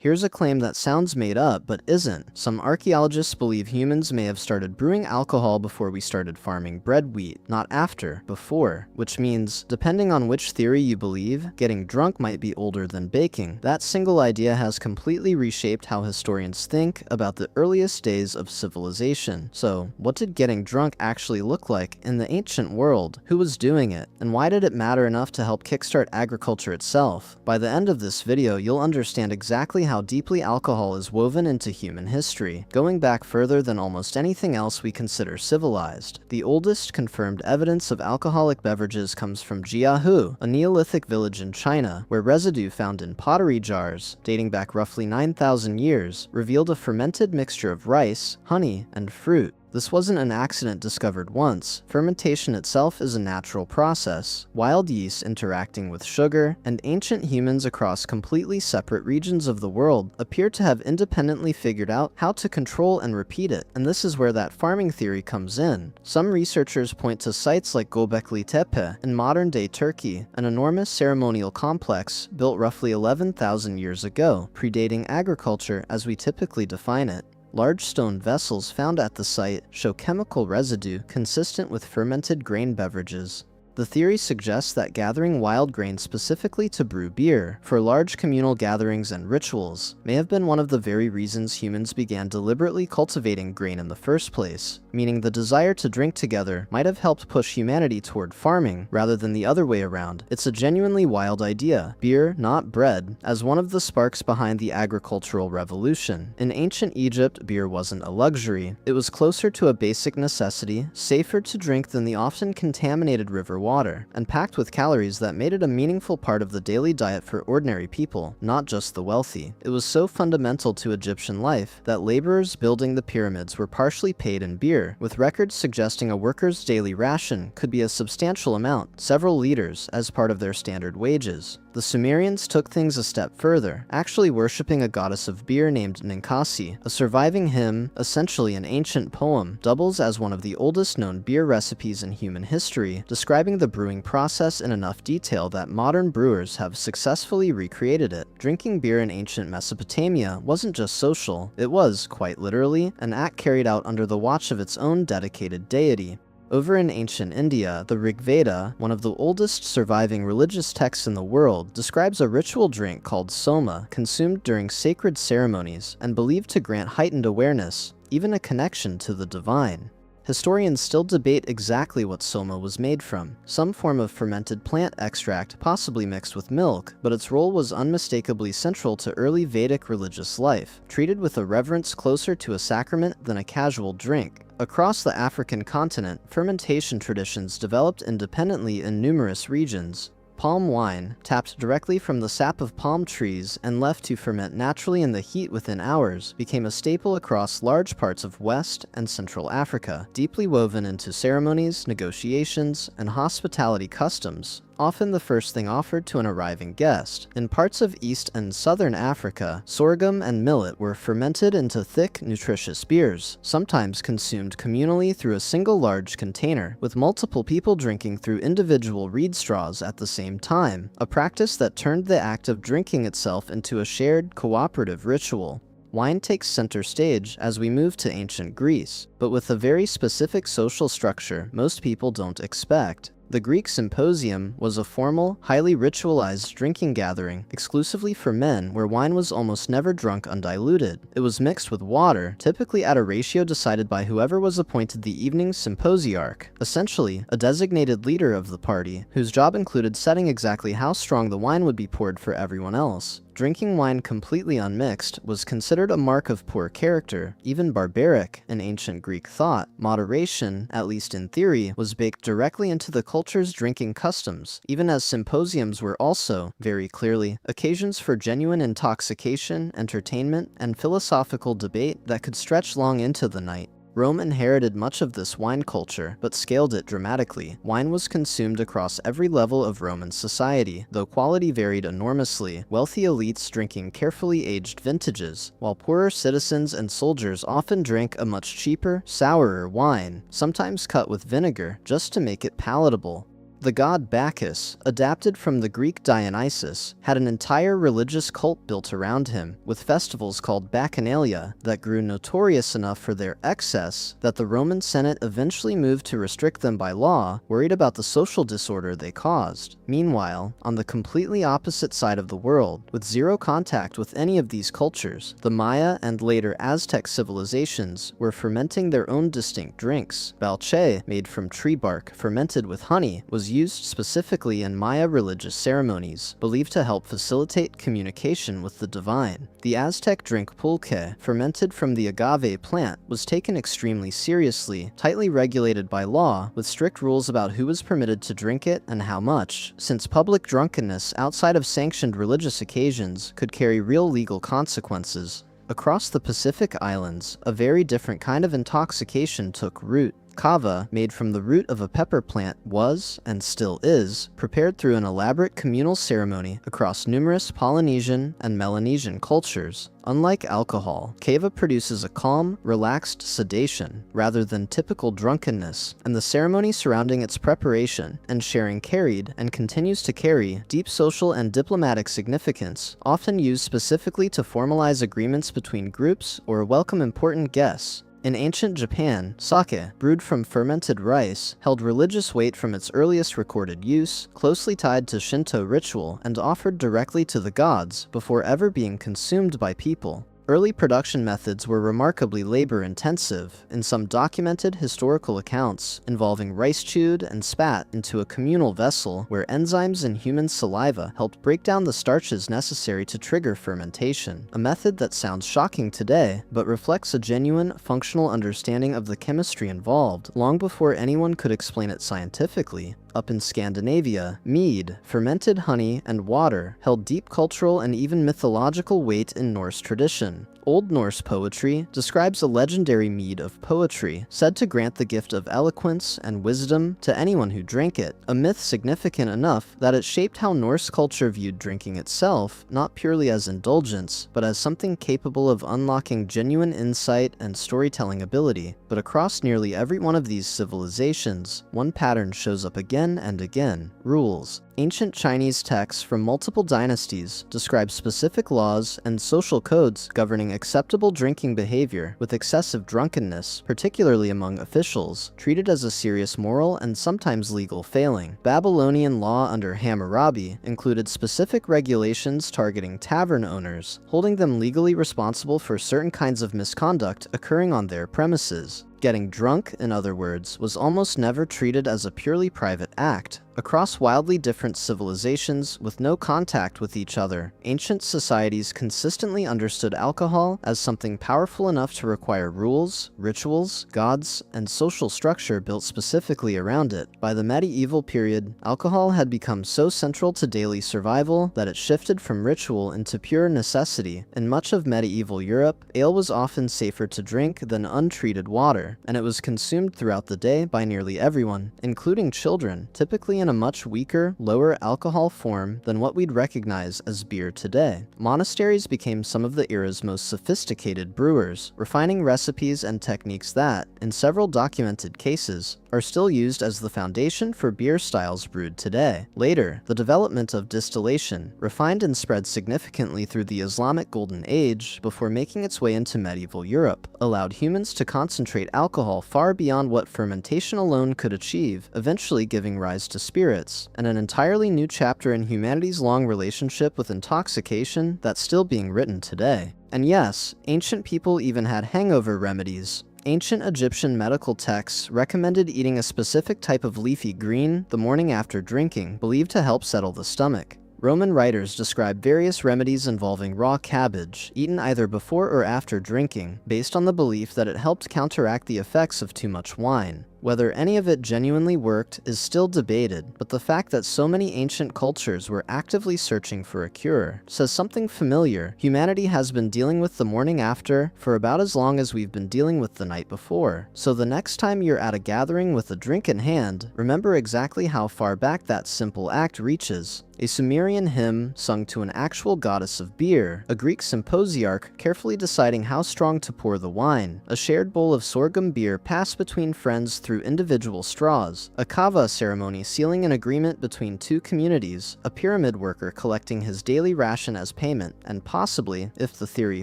Here's a claim that sounds made up, but isn't. Some archaeologists believe humans may have started brewing alcohol before we started farming bread wheat, not after, before, which means, depending on which theory you believe, getting drunk might be older than baking. That single idea has completely reshaped how historians think about the earliest days of civilization. So, what did getting drunk actually look like in the ancient world? Who was doing it? And why did it matter enough to help kickstart agriculture itself? By the end of this video, you'll understand exactly how deeply alcohol is woven into human history, going back further than almost anything else we consider civilized. The oldest confirmed evidence of alcoholic beverages comes from Jiahu, a Neolithic village in China, where residue found in pottery jars, dating back roughly 9,000 years, revealed a fermented mixture of rice, honey, and fruit. This wasn't an accident discovered once. Fermentation itself is a natural process, wild yeast interacting with sugar, and ancient humans across completely separate regions of the world appear to have independently figured out how to control and repeat it, and this is where that farming theory comes in. Some researchers point to sites like Göbekli Tepe in modern-day Turkey, an enormous ceremonial complex built roughly 11,000 years ago, predating agriculture as we typically define it. Large stone vessels found at the site show chemical residue consistent with fermented grain beverages. The theory suggests that gathering wild grain specifically to brew beer for large communal gatherings and rituals may have been one of the very reasons humans began deliberately cultivating grain in the first place, meaning the desire to drink together might have helped push humanity toward farming rather than the other way around. It's a genuinely wild idea, beer, not bread, as one of the sparks behind the agricultural revolution. In ancient Egypt, beer wasn't a luxury. It was closer to a basic necessity, safer to drink than the often contaminated river water, and packed with calories that made it a meaningful part of the daily diet for ordinary people, not just the wealthy. It was so fundamental to Egyptian life that laborers building the pyramids were partially paid in beer, with records suggesting a worker's daily ration could be a substantial amount, several liters, as part of their standard wages. The Sumerians took things a step further, actually worshipping a goddess of beer named Ninkasi. A surviving hymn, essentially an ancient poem, doubles as one of the oldest known beer recipes in human history, describing the brewing process in enough detail that modern brewers have successfully recreated it. Drinking beer in ancient Mesopotamia wasn't just social, it was, quite literally, an act carried out under the watch of its own dedicated deity. Over in ancient India, the Rig Veda, one of the oldest surviving religious texts in the world, describes a ritual drink called soma, consumed during sacred ceremonies and believed to grant heightened awareness, even a connection to the divine. Historians still debate exactly what soma was made from, some form of fermented plant extract possibly mixed with milk, but its role was unmistakably central to early Vedic religious life, treated with a reverence closer to a sacrament than a casual drink. Across the African continent, fermentation traditions developed independently in numerous regions. Palm wine, tapped directly from the sap of palm trees and left to ferment naturally in the heat within hours, became a staple across large parts of West and Central Africa, deeply woven into ceremonies, negotiations, and hospitality customs, often the first thing offered to an arriving guest. In parts of East and Southern Africa, sorghum and millet were fermented into thick, nutritious beers, sometimes consumed communally through a single large container, with multiple people drinking through individual reed straws at the same time, a practice that turned the act of drinking itself into a shared, cooperative ritual. Wine takes center stage as we move to ancient Greece, but with a very specific social structure most people don't expect. The Greek symposium was a formal, highly ritualized drinking gathering exclusively for men where wine was almost never drunk undiluted. It was mixed with water, typically at a ratio decided by whoever was appointed the evening's symposiarch, essentially a designated leader of the party, whose job included setting exactly how strong the wine would be poured for everyone else. Drinking wine completely unmixed was considered a mark of poor character, even barbaric, in ancient Greek thought. Moderation, at least in theory, was baked directly into the culture's drinking customs, even as symposiums were also, very clearly, occasions for genuine intoxication, entertainment, and philosophical debate that could stretch long into the night. Rome inherited much of this wine culture, but scaled it dramatically. Wine was consumed across every level of Roman society, though quality varied enormously, wealthy elites drinking carefully aged vintages, while poorer citizens and soldiers often drank a much cheaper, sourer wine, sometimes cut with vinegar, just to make it palatable. The god Bacchus, adapted from the Greek Dionysus, had an entire religious cult built around him, with festivals called Bacchanalia that grew notorious enough for their excess that the Roman Senate eventually moved to restrict them by law, worried about the social disorder they caused. Meanwhile, on the completely opposite side of the world, with zero contact with any of these cultures, the Maya and later Aztec civilizations were fermenting their own distinct drinks. Balche, made from tree bark fermented with honey, was used specifically in Maya religious ceremonies, believed to help facilitate communication with the divine. The Aztec drink pulque, fermented from the agave plant, was taken extremely seriously, tightly regulated by law, with strict rules about who was permitted to drink it and how much, since public drunkenness outside of sanctioned religious occasions could carry real legal consequences. Across the Pacific Islands, a very different kind of intoxication took root. Kava, made from the root of a pepper plant, was, and still is, prepared through an elaborate communal ceremony across numerous Polynesian and Melanesian cultures. Unlike alcohol, kava produces a calm, relaxed sedation, rather than typical drunkenness, and the ceremony surrounding its preparation and sharing carried, and continues to carry, deep social and diplomatic significance, often used specifically to formalize agreements between groups or welcome important guests. In ancient Japan, sake, brewed from fermented rice, held religious weight from its earliest recorded use, closely tied to Shinto ritual and offered directly to the gods before ever being consumed by people. Early production methods were remarkably labor-intensive, in some documented historical accounts involving rice chewed and spat into a communal vessel where enzymes in human saliva helped break down the starches necessary to trigger fermentation, a method that sounds shocking today, but reflects a genuine, functional understanding of the chemistry involved, long before anyone could explain it scientifically. Up in Scandinavia, mead, fermented honey, and water held deep cultural and even mythological weight in Norse tradition. Old Norse poetry describes a legendary mead of poetry, said to grant the gift of eloquence and wisdom to anyone who drank it, a myth significant enough that it shaped how Norse culture viewed drinking itself, not purely as indulgence, but as something capable of unlocking genuine insight and storytelling ability. But across nearly every one of these civilizations, one pattern shows up again and again: rules. Ancient Chinese texts from multiple dynasties describe specific laws and social codes governing acceptable drinking behavior, with excessive drunkenness, particularly among officials, treated as a serious moral and sometimes legal failing. Babylonian law under Hammurabi included specific regulations targeting tavern owners, holding them legally responsible for certain kinds of misconduct occurring on their premises. Getting drunk, in other words, was almost never treated as a purely private act. Across wildly different civilizations with no contact with each other, ancient societies consistently understood alcohol as something powerful enough to require rules, rituals, gods, and social structure built specifically around it. By the medieval period, alcohol had become so central to daily survival that it shifted from ritual into pure necessity. In much of medieval Europe, ale was often safer to drink than untreated water, and it was consumed throughout the day by nearly everyone, including children, typically in a much weaker, lower alcohol form than what we'd recognize as beer today. Monasteries became some of the era's most sophisticated brewers, refining recipes and techniques that, in several documented cases, are still used as the foundation for beer styles brewed today. Later, the development of distillation, refined and spread significantly through the Islamic Golden Age before making its way into medieval Europe, allowed humans to concentrate alcohol far beyond what fermentation alone could achieve, eventually giving rise to spirits, and an entirely new chapter in humanity's long relationship with intoxication that's still being written today. And yes, ancient people even had hangover remedies. Ancient Egyptian medical texts recommended eating a specific type of leafy green the morning after drinking, believed to help settle the stomach. Roman writers describe various remedies involving raw cabbage, eaten either before or after drinking, based on the belief that it helped counteract the effects of too much wine. Whether any of it genuinely worked is still debated, but the fact that so many ancient cultures were actively searching for a cure says something familiar. Humanity has been dealing with the morning after for about as long as we've been dealing with the night before. So the next time you're at a gathering with a drink in hand, remember exactly how far back that simple act reaches. A Sumerian hymn sung to an actual goddess of beer, a Greek symposiarch carefully deciding how strong to pour the wine, a shared bowl of sorghum beer passed between friends through through individual straws, a kava ceremony sealing an agreement between two communities, a pyramid worker collecting his daily ration as payment, and possibly, if the theory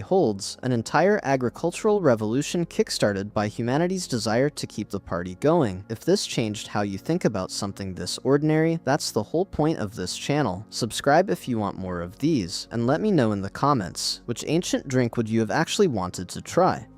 holds, an entire agricultural revolution kickstarted by humanity's desire to keep the party going. If this changed how you think about something this ordinary, that's the whole point of this channel. Subscribe if you want more of these, and let me know in the comments, which ancient drink would you have actually wanted to try?